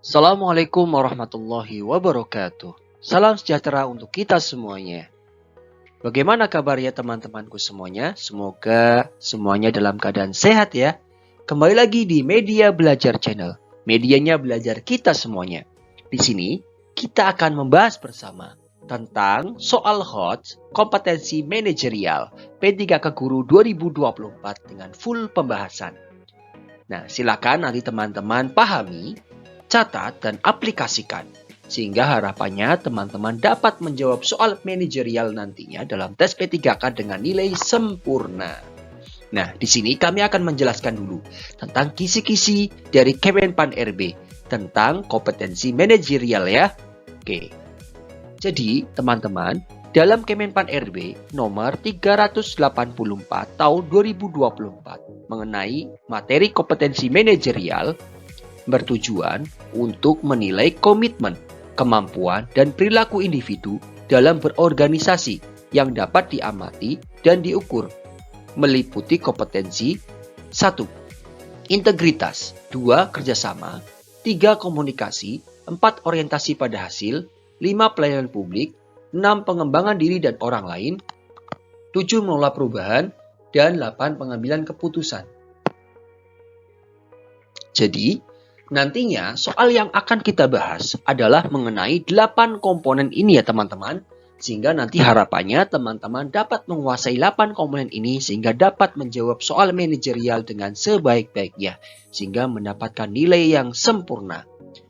Assalamualaikum warahmatullahi wabarakatuh. Salam sejahtera untuk kita semuanya. Bagaimana kabarnya teman-temanku semuanya? Semoga semuanya dalam keadaan sehat ya. Kembali lagi di Media Belajar Channel. Medianya belajar kita semuanya. Di sini kita akan membahas bersama tentang soal HOTS kompetensi manajerial P3K Guru 2024 dengan full pembahasan. Nah, silakan nanti teman-teman pahami, catat, dan aplikasikan. Sehingga harapannya teman-teman dapat menjawab soal manajerial nantinya dalam tes P3K dengan nilai sempurna. Nah, di sini kami akan menjelaskan dulu tentang kisi-kisi dari Kemenpan RB tentang kompetensi manajerial ya. Oke. Jadi, teman-teman, dalam Kemenpan RB nomor 384 tahun 2024 mengenai materi kompetensi manajerial bertujuan untuk menilai komitmen, kemampuan, dan perilaku individu dalam berorganisasi yang dapat diamati dan diukur, meliputi kompetensi 1. Integritas 2. Kerjasama 3. Komunikasi 4. Orientasi pada hasil 5. Pelayanan publik 6. Pengembangan diri dan orang lain 7. Mengelola perubahan dan 8. Pengambilan keputusan. Jadi, nantinya soal yang akan kita bahas adalah mengenai 8 komponen ini ya teman-teman. Sehingga nanti harapannya teman-teman dapat menguasai 8 komponen ini sehingga dapat menjawab soal manajerial dengan sebaik-baiknya. Sehingga mendapatkan nilai yang sempurna.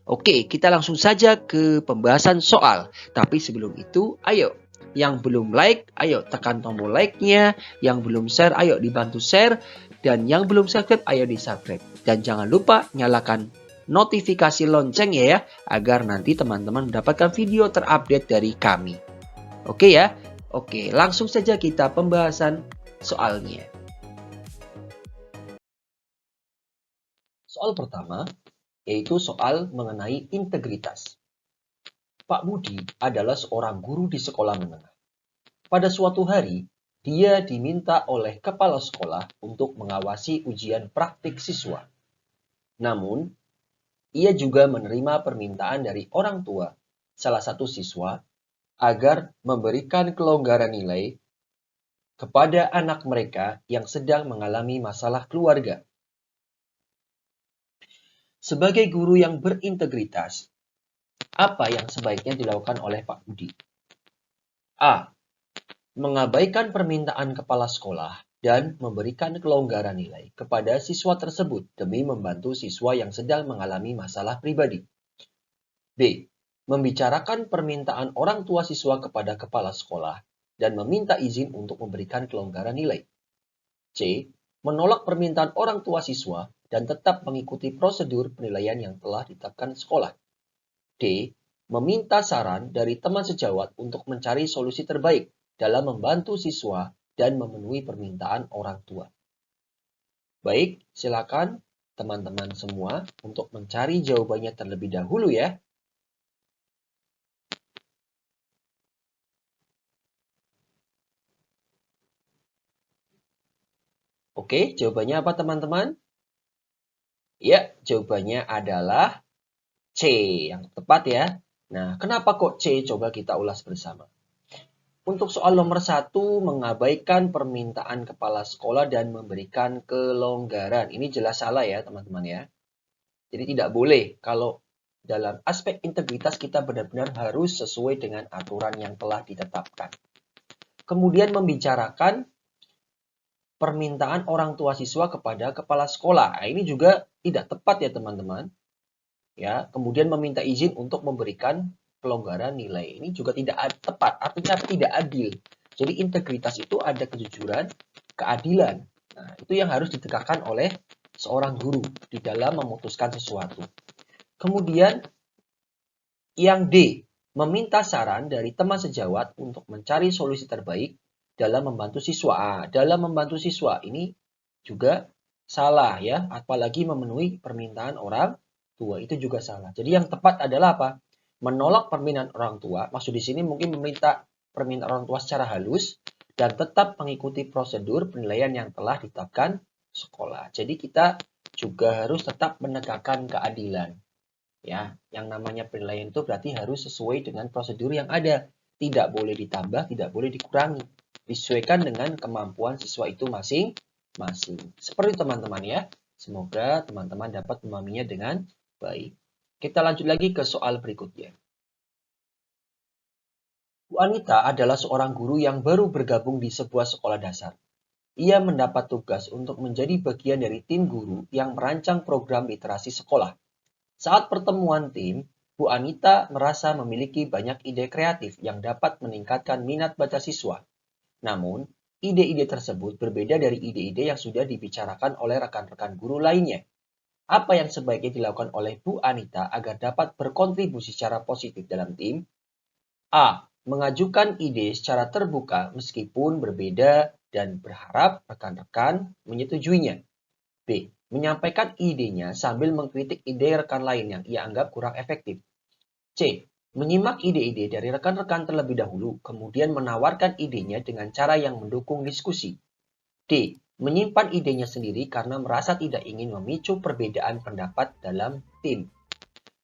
Oke, kita langsung saja ke pembahasan soal. Tapi sebelum itu, ayo. Yang belum like, ayo tekan tombol like-nya. Yang belum share, ayo dibantu share. Dan yang belum subscribe, ayo di-subscribe. Dan jangan lupa nyalakan notifikasi lonceng ya, agar nanti teman-teman mendapatkan video terupdate dari kami. Oke ya? Oke, langsung saja kita pembahasan soalnya. Soal pertama, yaitu soal mengenai integritas. Pak Budi adalah seorang guru di sekolah menengah. Pada suatu hari, dia diminta oleh kepala sekolah untuk mengawasi ujian praktik siswa. Namun, ia juga menerima permintaan dari orang tua salah satu siswa agar memberikan kelonggaran nilai kepada anak mereka yang sedang mengalami masalah keluarga. Sebagai guru yang berintegritas, apa yang sebaiknya dilakukan oleh Pak Budi? A. Mengabaikan permintaan kepala sekolah dan memberikan kelonggaran nilai kepada siswa tersebut demi membantu siswa yang sedang mengalami masalah pribadi. B. Membicarakan permintaan orang tua siswa kepada kepala sekolah dan meminta izin untuk memberikan kelonggaran nilai. C. Menolak permintaan orang tua siswa dan tetap mengikuti prosedur penilaian yang telah ditetapkan sekolah. D. Meminta saran dari teman sejawat untuk mencari solusi terbaik dalam membantu siswa dan memenuhi permintaan orang tua. Baik, silakan teman-teman semua untuk mencari jawabannya terlebih dahulu ya. Oke, jawabannya apa teman-teman? Ya, jawabannya adalah C yang tepat ya. Nah, kenapa kok C? Coba kita ulas bersama. Untuk soal nomor 1, mengabaikan permintaan kepala sekolah dan memberikan kelonggaran. Ini jelas salah ya teman-teman ya. Jadi tidak boleh kalau dalam aspek integritas kita benar-benar harus sesuai dengan aturan yang telah ditetapkan. Kemudian membicarakan permintaan orang tua siswa kepada kepala sekolah. Nah, ini juga tidak tepat ya teman-teman. Ya, kemudian meminta izin untuk memberikan kelonggaran nilai. Ini juga tidak tepat, artinya tidak adil. Jadi integritas itu ada kejujuran, keadilan. Nah, itu yang harus ditegakkan oleh seorang guru di dalam memutuskan sesuatu. Kemudian yang D, meminta saran dari teman sejawat untuk mencari solusi terbaik dalam membantu siswa. Dalam membantu siswa ini juga salah ya, apalagi memenuhi permintaan orang tua itu juga salah. Jadi yang tepat adalah apa? Menolak permintaan orang tua. Maksud di sini mungkin meminta permintaan orang tua secara halus dan tetap mengikuti prosedur penilaian yang telah ditetapkan sekolah. Jadi kita juga harus tetap menegakkan keadilan. Ya, yang namanya penilaian itu berarti harus sesuai dengan prosedur yang ada. Tidak boleh ditambah, tidak boleh dikurangi. Disesuaikan dengan kemampuan siswa itu masing-masing. Seperti teman-teman ya. Semoga teman-teman dapat memahaminya dengan baik. Kita lanjut lagi ke soal berikutnya. Bu Anita adalah seorang guru yang baru bergabung di sebuah sekolah dasar. Ia mendapat tugas untuk menjadi bagian dari tim guru yang merancang program literasi sekolah. Saat pertemuan tim, Bu Anita merasa memiliki banyak ide kreatif yang dapat meningkatkan minat baca siswa. Namun, ide-ide tersebut berbeda dari ide-ide yang sudah dibicarakan oleh rekan-rekan guru lainnya. Apa yang sebaiknya dilakukan oleh Bu Anita agar dapat berkontribusi secara positif dalam tim? A. Mengajukan ide secara terbuka meskipun berbeda dan berharap rekan-rekan menyetujuinya. B. Menyampaikan idenya sambil mengkritik ide rekan lain yang ia anggap kurang efektif. C. Menyimak ide-ide dari rekan-rekan terlebih dahulu, kemudian menawarkan idenya dengan cara yang mendukung diskusi. D. Menyimpan idenya sendiri karena merasa tidak ingin memicu perbedaan pendapat dalam tim.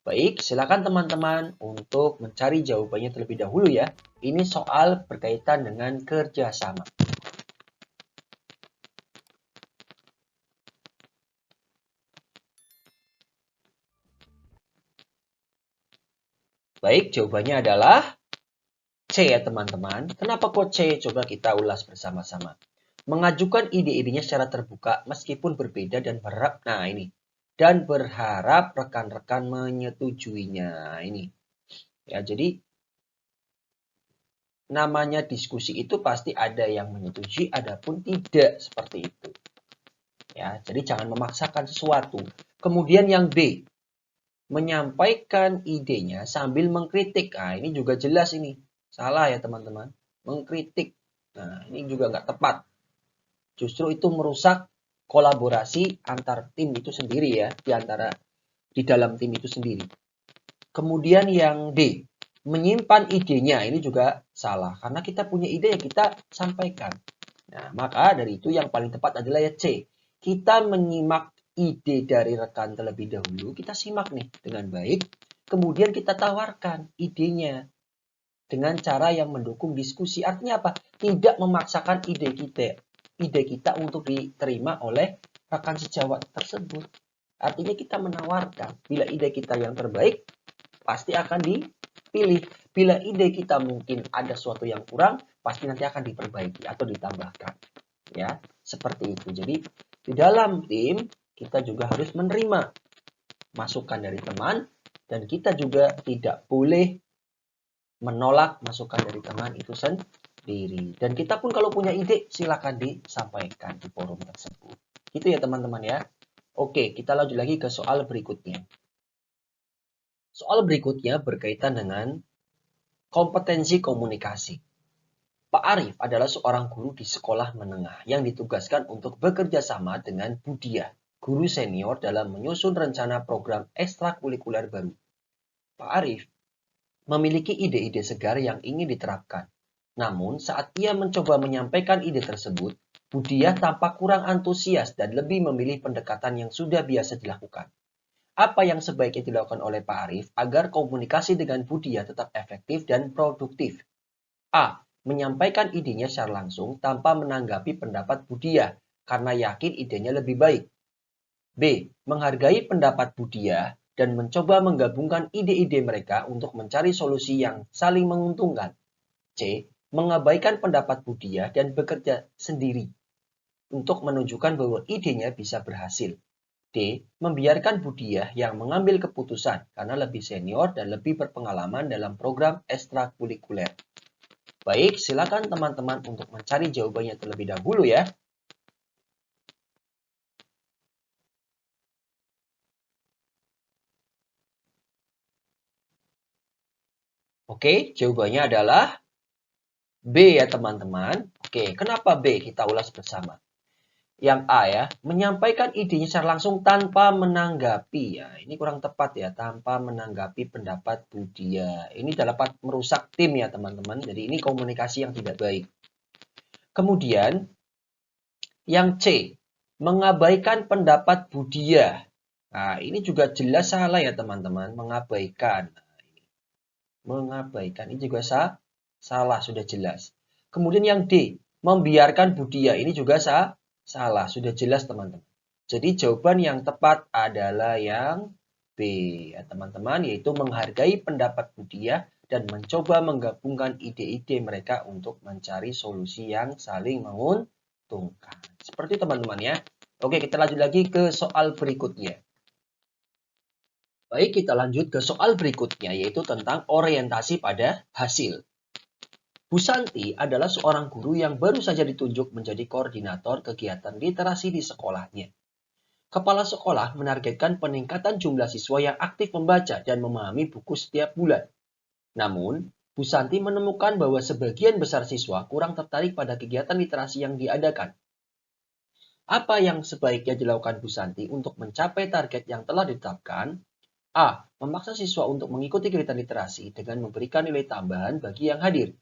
Baik, silakan teman-teman untuk mencari jawabannya terlebih dahulu ya. Ini soal berkaitan dengan kerjasama. Baik, jawabannya adalah C ya teman-teman. Kenapa kok C? Coba kita ulas bersama-sama. Mengajukan ide-idenya secara terbuka meskipun berbeda dan berharap, nah ini. Dan berharap rekan-rekan menyetujuinya. Ini. Ya, jadi namanya diskusi itu pasti ada yang menyetujui, ada pun tidak seperti itu. Ya, jadi jangan memaksakan sesuatu. Kemudian yang B, menyampaikan idenya sambil mengkritik. Nah, ini juga jelas ini. Salah ya teman-teman. Mengkritik. Nah, ini juga nggak tepat. Justru itu merusak kolaborasi antar tim itu sendiri ya. Di dalam tim itu sendiri. Kemudian yang D, menyimpan idenya. Ini juga salah. Karena kita punya ide yang kita sampaikan. Nah, maka dari itu yang paling tepat adalah ya C. Kita menyimak ide dari rekan terlebih dahulu, kita simak nih dengan baik, kemudian kita tawarkan idenya dengan cara yang mendukung diskusi. Artinya apa? Tidak memaksakan ide kita untuk diterima oleh rekan sejawat tersebut. Artinya kita menawarkan, bila ide kita yang terbaik, pasti akan dipilih. Bila ide kita mungkin ada sesuatu yang kurang, pasti nanti akan diperbaiki atau ditambahkan. Ya, seperti itu. Jadi, di dalam tim, kita juga harus menerima masukan dari teman, dan kita juga tidak boleh menolak masukan dari teman itu sendiri. Dan kita pun kalau punya ide, silakan disampaikan di forum tersebut. Gitu ya teman-teman ya. Oke, kita lanjut lagi ke soal berikutnya. Soal berikutnya berkaitan dengan kompetensi komunikasi. Pak Arif adalah seorang guru di sekolah menengah yang ditugaskan untuk bekerja sama dengan Budia, guru senior dalam menyusun rencana program ekstrakurikuler baru. Pak Arif memiliki ide-ide segar yang ingin diterapkan. Namun, saat ia mencoba menyampaikan ide tersebut, Budia tampak kurang antusias dan lebih memilih pendekatan yang sudah biasa dilakukan. Apa yang sebaiknya dilakukan oleh Pak Arif agar komunikasi dengan Budia tetap efektif dan produktif? A. Menyampaikan idenya secara langsung tanpa menanggapi pendapat Budia karena yakin idenya lebih baik. B. Menghargai pendapat Budia dan mencoba menggabungkan ide-ide mereka untuk mencari solusi yang saling menguntungkan. C. Mengabaikan pendapat Budia dan bekerja sendiri untuk menunjukkan bahwa idenya bisa berhasil. D. Membiarkan Budia yang mengambil keputusan karena lebih senior dan lebih berpengalaman dalam program ekstrakurikuler. Baik, silakan teman-teman untuk mencari jawabannya terlebih dahulu ya. Oke, jawabannya adalah B ya teman-teman. Oke, kenapa B? Kita ulas bersama. Yang A ya, menyampaikan idenya secara langsung tanpa menanggapi. Ya, ini kurang tepat ya, tanpa menanggapi pendapat Budia. Ini dapat merusak tim ya teman-teman. Jadi ini komunikasi yang tidak baik. Kemudian yang C, mengabaikan pendapat Budia Nah, ini juga jelas salah ya teman-teman, mengabaikan. Mengabaikan ini juga salah, sudah jelas. Kemudian yang D, membiarkan budaya ini juga salah, sudah jelas teman-teman. Jadi jawaban yang tepat adalah yang B ya teman-teman, yaitu menghargai pendapat budaya dan mencoba menggabungkan ide-ide mereka untuk mencari solusi yang saling menguntungkan. Seperti teman-teman ya. Oke, kita lanjut lagi ke soal berikutnya. Baik, kita lanjut ke soal berikutnya, yaitu tentang orientasi pada hasil. Bu Santi adalah seorang guru yang baru saja ditunjuk menjadi koordinator kegiatan literasi di sekolahnya. Kepala sekolah menargetkan peningkatan jumlah siswa yang aktif membaca dan memahami buku setiap bulan. Namun, Bu Santi menemukan bahwa sebagian besar siswa kurang tertarik pada kegiatan literasi yang diadakan. Apa yang sebaiknya dilakukan Bu Santi untuk mencapai target yang telah ditetapkan? A. Memaksa siswa untuk mengikuti kegiatan literasi dengan memberikan nilai tambahan bagi yang hadir.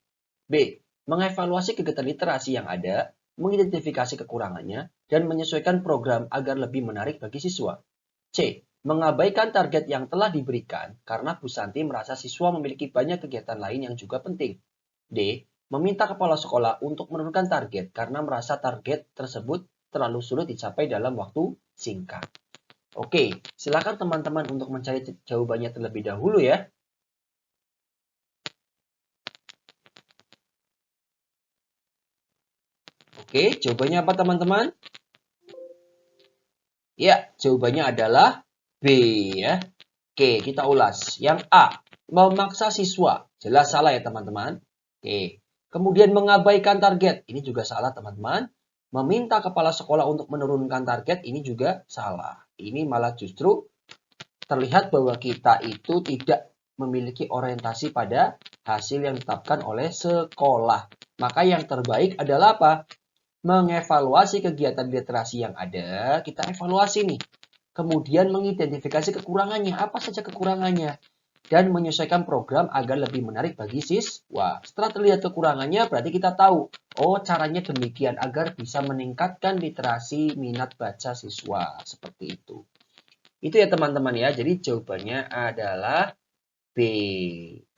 B. Mengevaluasi kegiatan literasi yang ada, mengidentifikasi kekurangannya, dan menyesuaikan program agar lebih menarik bagi siswa. C. Mengabaikan target yang telah diberikan karena Bu Santi merasa siswa memiliki banyak kegiatan lain yang juga penting. D. Meminta kepala sekolah untuk menurunkan target karena merasa target tersebut terlalu sulit dicapai dalam waktu singkat. Oke, silakan teman-teman untuk mencari jawabannya terlebih dahulu ya. Oke, jawabannya apa teman-teman? Ya, jawabannya adalah B ya. Oke, kita ulas. Yang A, memaksa siswa. Jelas salah ya teman-teman. Oke, kemudian mengabaikan target. Ini juga salah teman-teman. Meminta kepala sekolah untuk menurunkan target. Ini juga salah. Ini malah justru terlihat bahwa kita itu tidak memiliki orientasi pada hasil yang ditetapkan oleh sekolah. Maka yang terbaik adalah apa? Mengevaluasi kegiatan literasi yang ada, kita evaluasi nih. Kemudian mengidentifikasi kekurangannya, apa saja kekurangannya. Dan menyesuaikan program agar lebih menarik bagi siswa. Setelah terlihat kekurangannya, berarti kita tahu, oh caranya demikian agar bisa meningkatkan literasi minat baca siswa. Seperti itu. Itu ya teman-teman ya, jadi jawabannya adalah B.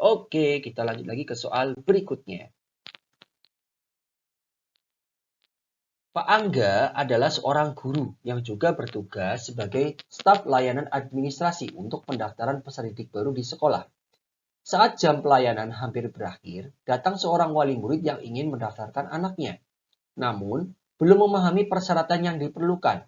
Oke, kita lanjut lagi ke soal berikutnya. Pak Angga adalah seorang guru yang juga bertugas sebagai staf layanan administrasi untuk pendaftaran peserta didik baru di sekolah. Saat jam pelayanan hampir berakhir, datang seorang wali murid yang ingin mendaftarkan anaknya. Namun, belum memahami persyaratan yang diperlukan.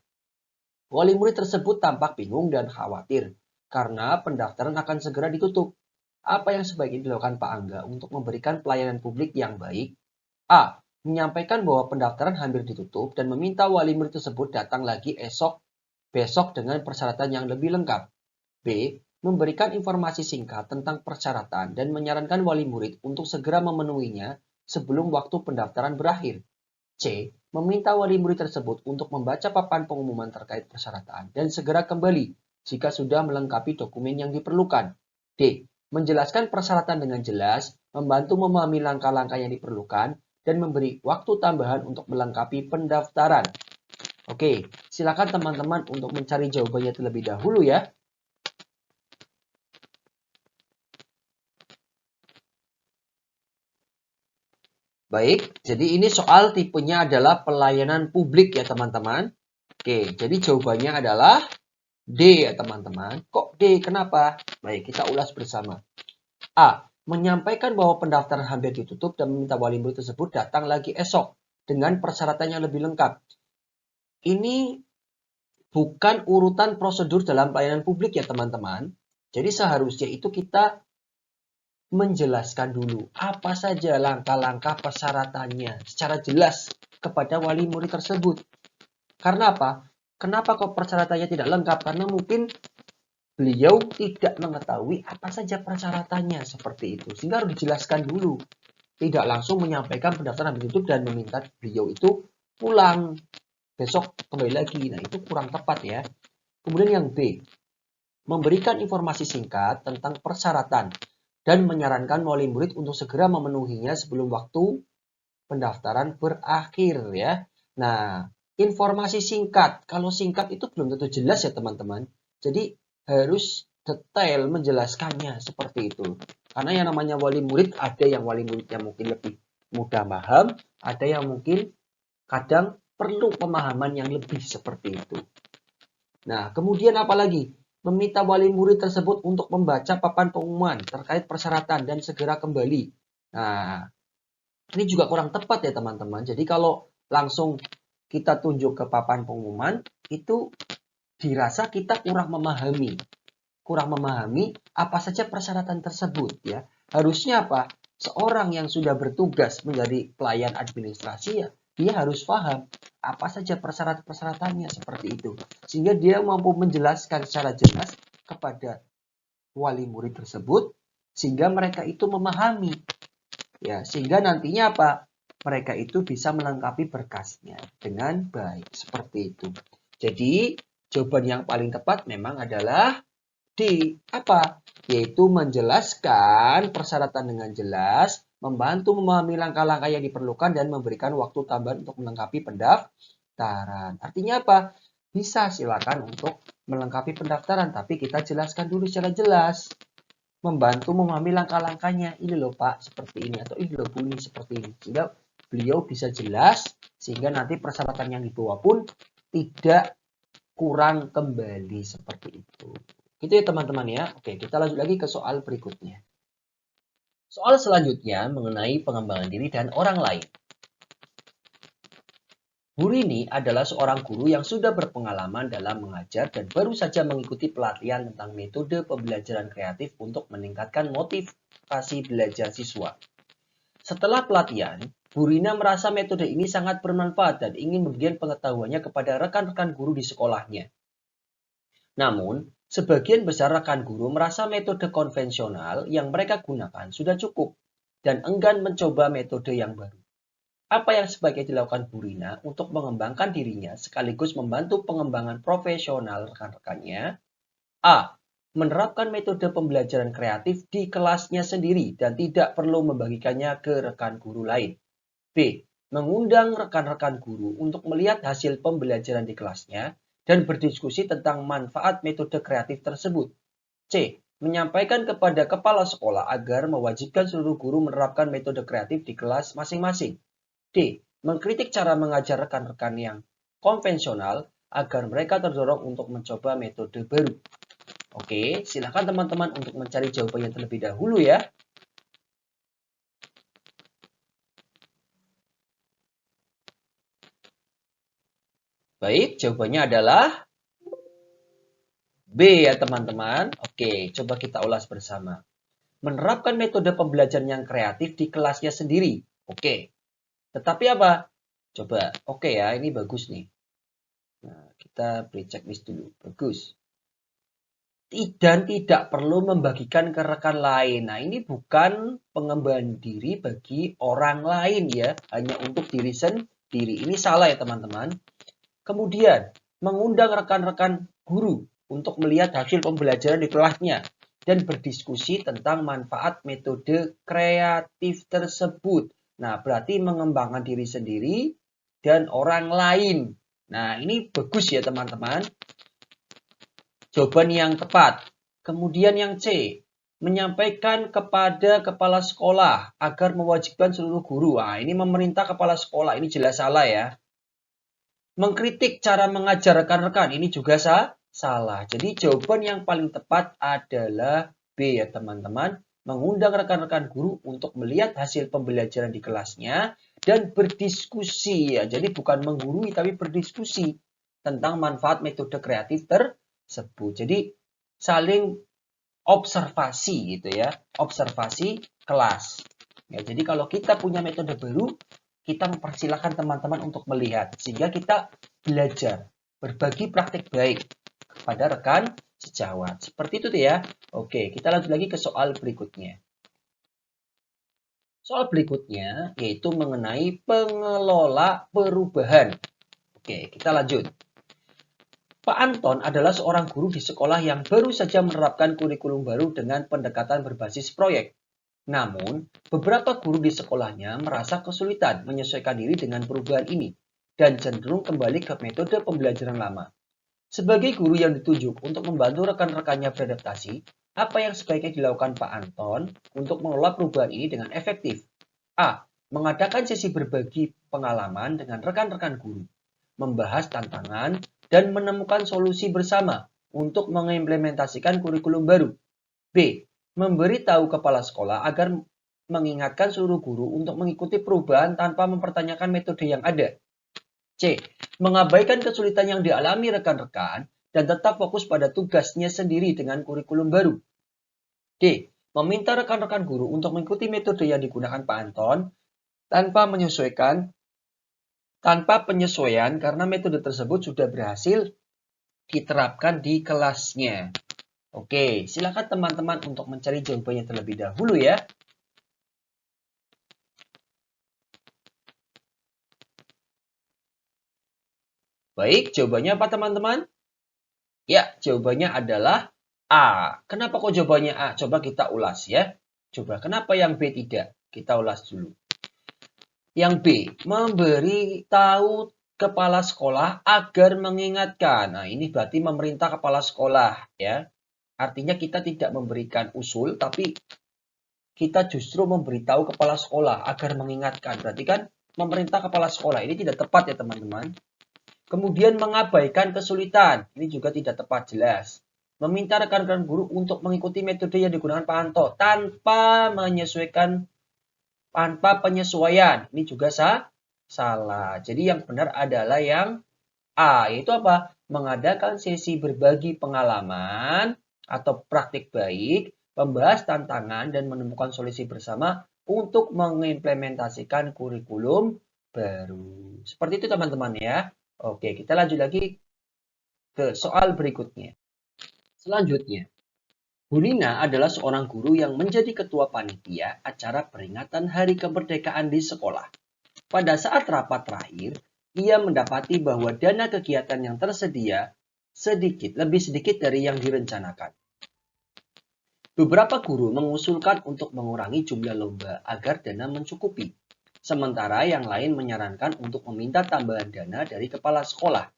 Wali murid tersebut tampak bingung dan khawatir karena pendaftaran akan segera ditutup. Apa yang sebaiknya dilakukan Pak Angga untuk memberikan pelayanan publik yang baik? A. Menyampaikan bahwa pendaftaran hampir ditutup dan meminta wali murid tersebut datang lagi besok dengan persyaratan yang lebih lengkap. B. Memberikan informasi singkat tentang persyaratan dan menyarankan wali murid untuk segera memenuhinya sebelum waktu pendaftaran berakhir. C. Meminta wali murid tersebut untuk membaca papan pengumuman terkait persyaratan dan segera kembali jika sudah melengkapi dokumen yang diperlukan. D. Menjelaskan persyaratan dengan jelas, membantu memahami langkah-langkah yang diperlukan, dan memberi waktu tambahan untuk melengkapi pendaftaran. Oke, silakan teman-teman untuk mencari jawabannya terlebih dahulu ya. Baik, jadi ini soal tipenya adalah pelayanan publik ya teman-teman. Oke, jadi jawabannya adalah D ya teman-teman. Kok D? Kenapa? Baik, kita ulas bersama. A. Menyampaikan bahwa pendaftaran hampir ditutup dan meminta wali murid tersebut datang lagi esok dengan persyaratan yang lebih lengkap. Ini bukan urutan prosedur dalam pelayanan publik ya teman-teman. Jadi seharusnya itu kita menjelaskan dulu apa saja langkah-langkah persyaratannya secara jelas kepada wali murid tersebut. Karena apa? Kenapa kok persyaratannya tidak lengkap? Karena mungkin beliau tidak mengetahui apa saja persyaratannya seperti itu. Sehingga harus dijelaskan dulu. Tidak langsung menyampaikan pendaftaran ditutup dan meminta beliau itu pulang. Besok kembali lagi. Nah, itu kurang tepat ya. Kemudian yang B. Memberikan informasi singkat tentang persyaratan dan menyarankan wali murid untuk segera memenuhinya sebelum waktu pendaftaran berakhir ya. Nah, informasi singkat. Kalau singkat itu belum tentu jelas ya teman-teman. Jadi harus detail menjelaskannya seperti itu. Karena yang namanya wali murid, ada yang wali muridnya mungkin lebih mudah paham, ada yang mungkin kadang perlu pemahaman yang lebih seperti itu. Nah, kemudian apalagi? Meminta wali murid tersebut untuk membaca papan pengumuman terkait persyaratan dan segera kembali. Nah, ini juga kurang tepat ya teman-teman. Jadi kalau langsung kita tunjuk ke papan pengumuman, itu dirasa kita kurang memahami. Kurang memahami apa saja persyaratan tersebut ya. Harusnya apa? Seorang yang sudah bertugas menjadi pelayan administrasi ya, dia harus paham apa saja persyaratan-persyaratannya seperti itu. Sehingga dia mampu menjelaskan secara jelas kepada wali murid tersebut sehingga mereka itu memahami. Ya, sehingga nantinya apa? Mereka itu bisa melengkapi berkasnya dengan baik seperti itu. Jadi, jawaban yang paling tepat memang adalah D. Apa? Yaitu menjelaskan persyaratan dengan jelas, membantu memahami langkah-langkah yang diperlukan, dan memberikan waktu tambahan untuk melengkapi pendaftaran. Artinya apa? Bisa silakan untuk melengkapi pendaftaran, tapi kita jelaskan dulu secara jelas. Membantu memahami langkah-langkahnya. Ini loh Pak, seperti ini. Atau ini loh Bu, ini seperti ini. Sehingga beliau bisa jelas, sehingga nanti persyaratan yang dibawa pun tidak kurang kembali seperti itu. Gitu ya teman-teman ya. Oke, kita lanjut lagi ke soal berikutnya. Soal selanjutnya mengenai pengembangan diri dan orang lain. Bu Rini adalah seorang guru yang sudah berpengalaman dalam mengajar dan baru saja mengikuti pelatihan tentang metode pembelajaran kreatif untuk meningkatkan motivasi belajar siswa. Setelah pelatihan, Bu Rina merasa metode ini sangat bermanfaat dan ingin membagikan pengetahuannya kepada rekan-rekan guru di sekolahnya. Namun, sebagian besar rekan guru merasa metode konvensional yang mereka gunakan sudah cukup dan enggan mencoba metode yang baru. Apa yang sebaiknya dilakukan Bu Rina untuk mengembangkan dirinya sekaligus membantu pengembangan profesional rekan-rekannya? A. Menerapkan metode pembelajaran kreatif di kelasnya sendiri dan tidak perlu membagikannya ke rekan guru lain. B. Mengundang rekan-rekan guru untuk melihat hasil pembelajaran di kelasnya dan berdiskusi tentang manfaat metode kreatif tersebut. C. Menyampaikan kepada kepala sekolah agar mewajibkan seluruh guru menerapkan metode kreatif di kelas masing-masing. D. Mengkritik cara mengajar rekan-rekan yang konvensional agar mereka terdorong untuk mencoba metode baru. Oke, silakan teman-teman untuk mencari jawabannya terlebih dahulu ya. Baik, jawabannya adalah B ya teman-teman. Oke, coba kita ulas bersama. Menerapkan metode pembelajaran yang kreatif di kelasnya sendiri. Oke, tetapi apa? Coba, oke ya, ini bagus nih. Nah, kita beri checklist dulu. Bagus. Dan tidak perlu membagikan ke rekan lain. Nah, ini bukan pengembangan diri bagi orang lain ya, hanya untuk diri sendiri. Ini salah ya teman-teman. Kemudian, mengundang rekan-rekan guru untuk melihat hasil pembelajaran di kelasnya dan berdiskusi tentang manfaat metode kreatif tersebut. Nah, berarti mengembangkan diri sendiri dan orang lain. Nah, ini bagus ya teman-teman. Jawaban yang tepat. Kemudian yang C, menyampaikan kepada kepala sekolah agar mewajibkan seluruh guru. Nah, ini memerintah kepala sekolah, ini jelas salah ya. Mengkritik cara mengajar rekan-rekan, ini juga salah. Jadi jawaban yang paling tepat adalah B ya teman-teman. Mengundang rekan-rekan guru untuk melihat hasil pembelajaran di kelasnya dan berdiskusi ya. Jadi bukan menggurui tapi berdiskusi tentang manfaat metode kreatif tersebut. Jadi saling observasi gitu ya. Observasi kelas. Ya, jadi kalau kita punya metode baru, kita mempersilahkan teman-teman untuk melihat sehingga kita belajar berbagi praktik baik kepada rekan sejawat. Seperti itu tuh ya. Oke, kita lanjut lagi ke soal berikutnya. Soal berikutnya yaitu mengenai pengelola perubahan. Oke, kita lanjut. Pak Anton adalah seorang guru di sekolah yang baru saja menerapkan kurikulum baru dengan pendekatan berbasis proyek. Namun, beberapa guru di sekolahnya merasa kesulitan menyesuaikan diri dengan perubahan ini dan cenderung kembali ke metode pembelajaran lama. Sebagai guru yang ditunjuk untuk membantu rekan-rekannya beradaptasi, apa yang sebaiknya dilakukan Pak Anton untuk mengelola perubahan ini dengan efektif? A. Mengadakan sesi berbagi pengalaman dengan rekan-rekan guru, membahas tantangan, dan menemukan solusi bersama untuk mengimplementasikan kurikulum baru. B. Memberitahu kepala sekolah agar mengingatkan seluruh guru untuk mengikuti perubahan tanpa mempertanyakan metode yang ada. C. Mengabaikan kesulitan yang dialami rekan-rekan dan tetap fokus pada tugasnya sendiri dengan kurikulum baru. D. Meminta rekan-rekan guru untuk mengikuti metode yang digunakan Pak Anton tanpa penyesuaian karena metode tersebut sudah berhasil diterapkan di kelasnya. Oke, silakan teman-teman untuk mencari jawabannya terlebih dahulu ya. Baik, jawabannya apa teman-teman? Ya, jawabannya adalah A. Kenapa kok jawabannya A? Coba kita ulas ya. Coba kenapa yang B tidak? Kita ulas dulu. Yang B, memberitahu kepala sekolah agar mengingatkan. Nah, ini berarti memerintah kepala sekolah ya. Artinya kita tidak memberikan usul, tapi kita justru memberitahu kepala sekolah agar mengingatkan. Berarti kan memerintah kepala sekolah. Ini tidak tepat ya teman-teman. Kemudian mengabaikan kesulitan. Ini juga tidak tepat jelas. Meminta rekan-rekan guru untuk mengikuti metode yang digunakan Pak Anto tanpa penyesuaian. Ini juga salah. Jadi yang benar adalah yang A. Yaitu apa? Mengadakan sesi berbagi pengalaman atau praktik baik, membahas tantangan dan menemukan solusi bersama untuk mengimplementasikan kurikulum baru. Seperti itu teman-teman ya. Oke, kita lanjut lagi ke soal berikutnya. Selanjutnya, Bu Nina adalah seorang guru yang menjadi ketua panitia acara peringatan Hari Kemerdekaan di sekolah. Pada saat rapat terakhir, ia mendapati bahwa dana kegiatan yang tersedia lebih sedikit dari yang direncanakan. Beberapa guru mengusulkan untuk mengurangi jumlah lomba agar dana mencukupi. Sementara yang lain menyarankan untuk meminta tambahan dana dari kepala sekolah.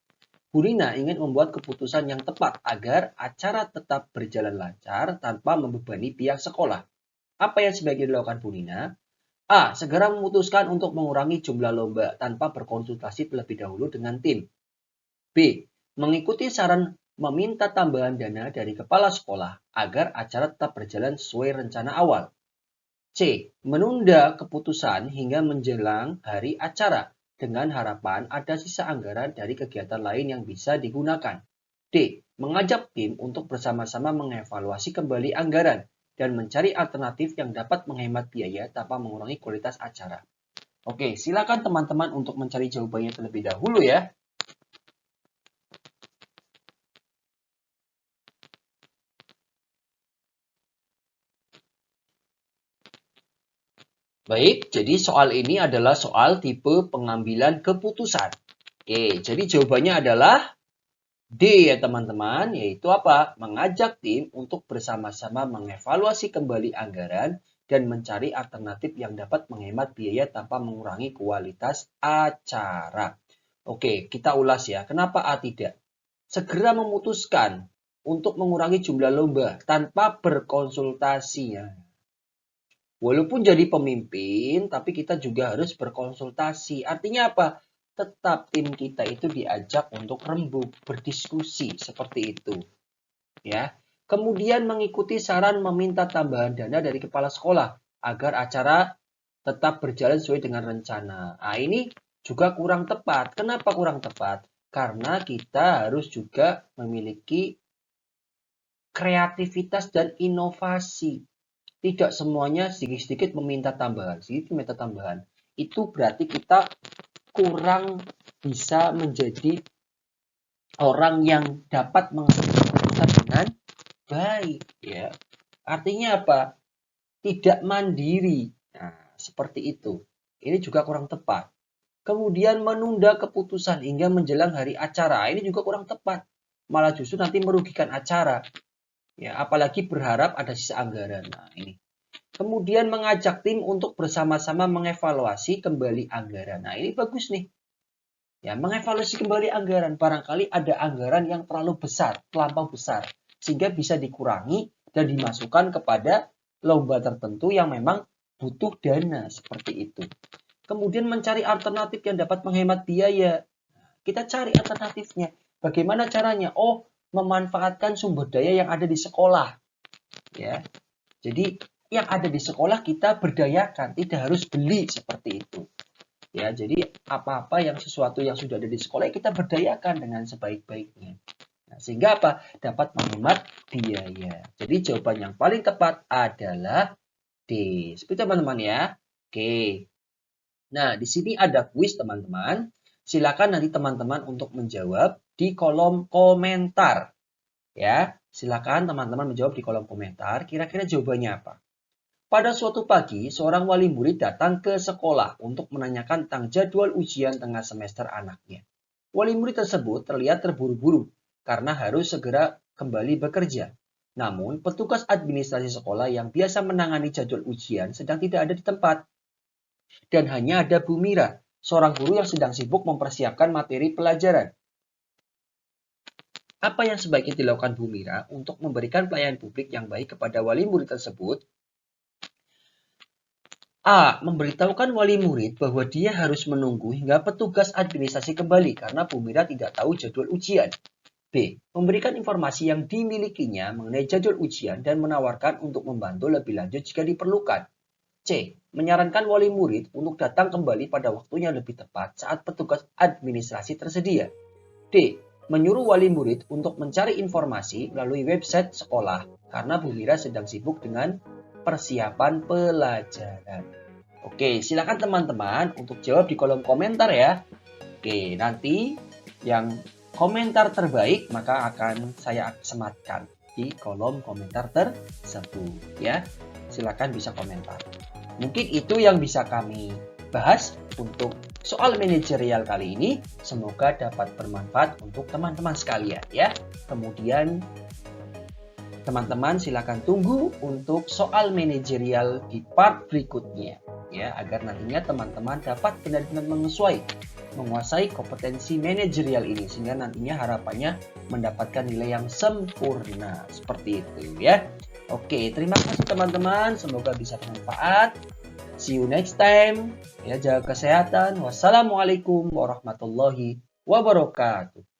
Bu Rina ingin membuat keputusan yang tepat agar acara tetap berjalan lancar tanpa membebani pihak sekolah. Apa yang sebaiknya dilakukan Bu Rina? A. Segera memutuskan untuk mengurangi jumlah lomba tanpa berkonsultasi terlebih dahulu dengan tim. B. Mengikuti saran meminta tambahan dana dari kepala sekolah agar acara tetap berjalan sesuai rencana awal. C. Menunda keputusan hingga menjelang hari acara dengan harapan ada sisa anggaran dari kegiatan lain yang bisa digunakan. D. Mengajak tim untuk bersama-sama mengevaluasi kembali anggaran dan mencari alternatif yang dapat menghemat biaya tanpa mengurangi kualitas acara. Oke, silakan teman-teman untuk mencari jawabannya terlebih dahulu ya. Baik, jadi soal ini adalah soal tipe pengambilan keputusan. Oke, jadi jawabannya adalah D ya teman-teman, yaitu apa? Mengajak tim untuk bersama-sama mengevaluasi kembali anggaran dan mencari alternatif yang dapat menghemat biaya tanpa mengurangi kualitas acara. Oke, kita ulas ya. Kenapa A tidak? Segera memutuskan untuk mengurangi jumlah lomba tanpa berkonsultasi ya. Walaupun jadi pemimpin, tapi kita juga harus berkonsultasi. Artinya apa? Tetap tim kita itu diajak untuk rembuk, berdiskusi seperti itu. Ya. Kemudian mengikuti saran meminta tambahan dana dari kepala sekolah agar acara tetap berjalan sesuai dengan rencana. Nah, ini juga kurang tepat. Kenapa kurang tepat? Karena kita harus juga memiliki kreativitas dan inovasi. Tidak semuanya sedikit-sedikit meminta tambahan. Sedikit meminta tambahan. Itu berarti kita kurang bisa menjadi orang yang dapat mengambil keputusan dengan baik. Ya. Artinya apa? Tidak mandiri. Nah, seperti itu. Ini juga kurang tepat. Kemudian menunda keputusan hingga menjelang hari acara. Ini juga kurang tepat. Malah justru nanti merugikan acara. Ya, apalagi berharap ada sisa anggaran. Nah, ini. Kemudian mengajak tim untuk bersama-sama mengevaluasi kembali anggaran. Nah, ini bagus nih. Ya, mengevaluasi kembali anggaran. Barangkali ada anggaran yang terlalu besar, terlampau besar, sehingga bisa dikurangi dan dimasukkan kepada lomba tertentu yang memang butuh dana seperti itu. Kemudian mencari alternatif yang dapat menghemat biaya. Kita cari alternatifnya. Bagaimana caranya? Oh, memanfaatkan sumber daya yang ada di sekolah. Ya, jadi yang ada di sekolah kita berdayakan, tidak harus beli seperti itu. Ya, jadi apa-apa yang sesuatu yang sudah ada di sekolah kita berdayakan dengan sebaik-baiknya. Nah, sehingga apa? Dapat menghemat biaya. Jadi jawaban yang paling tepat adalah D. Seperti teman-teman ya. Oke. Nah, di sini ada kuis teman-teman. Silakan nanti teman-teman untuk menjawab di kolom komentar. Ya, silakan teman-teman menjawab di kolom komentar. Kira-kira jawabannya apa? Pada suatu pagi, seorang wali murid datang ke sekolah untuk menanyakan tentang jadwal ujian tengah semester anaknya. Wali murid tersebut terlihat terburu-buru karena harus segera kembali bekerja. Namun, petugas administrasi sekolah yang biasa menangani jadwal ujian sedang tidak ada di tempat. Dan hanya ada Bu Mira, seorang guru yang sedang sibuk mempersiapkan materi pelajaran. Apa yang sebaiknya dilakukan Bu Mira untuk memberikan pelayanan publik yang baik kepada wali murid tersebut? A. Memberitahukan wali murid bahwa dia harus menunggu hingga petugas administrasi kembali karena Bu Mira tidak tahu jadwal ujian. B. Memberikan informasi yang dimilikinya mengenai jadwal ujian dan menawarkan untuk membantu lebih lanjut jika diperlukan. C. Menyarankan wali murid untuk datang kembali pada waktunya lebih tepat saat petugas administrasi tersedia. D. Menyuruh wali murid untuk mencari informasi melalui website sekolah karena Bu Mira sedang sibuk dengan persiapan pelajaran. Oke, silakan teman-teman untuk jawab di kolom komentar ya. Oke, nanti yang komentar terbaik maka akan saya sematkan di kolom komentar tersebut ya. Silakan bisa komentar. Mungkin itu yang bisa kami bahas untuk soal manajerial kali ini. Semoga dapat bermanfaat untuk teman-teman sekalian ya. Kemudian teman-teman silakan tunggu untuk soal manajerial di part berikutnya ya, agar nantinya teman-teman dapat benar-benar menguasai kompetensi manajerial ini sehingga nantinya harapannya mendapatkan nilai yang sempurna seperti itu ya. Oke, terima kasih teman-teman, semoga bisa bermanfaat. See you next time. Ya, jaga kesehatan. Wassalamualaikum warahmatullahi wabarakatuh.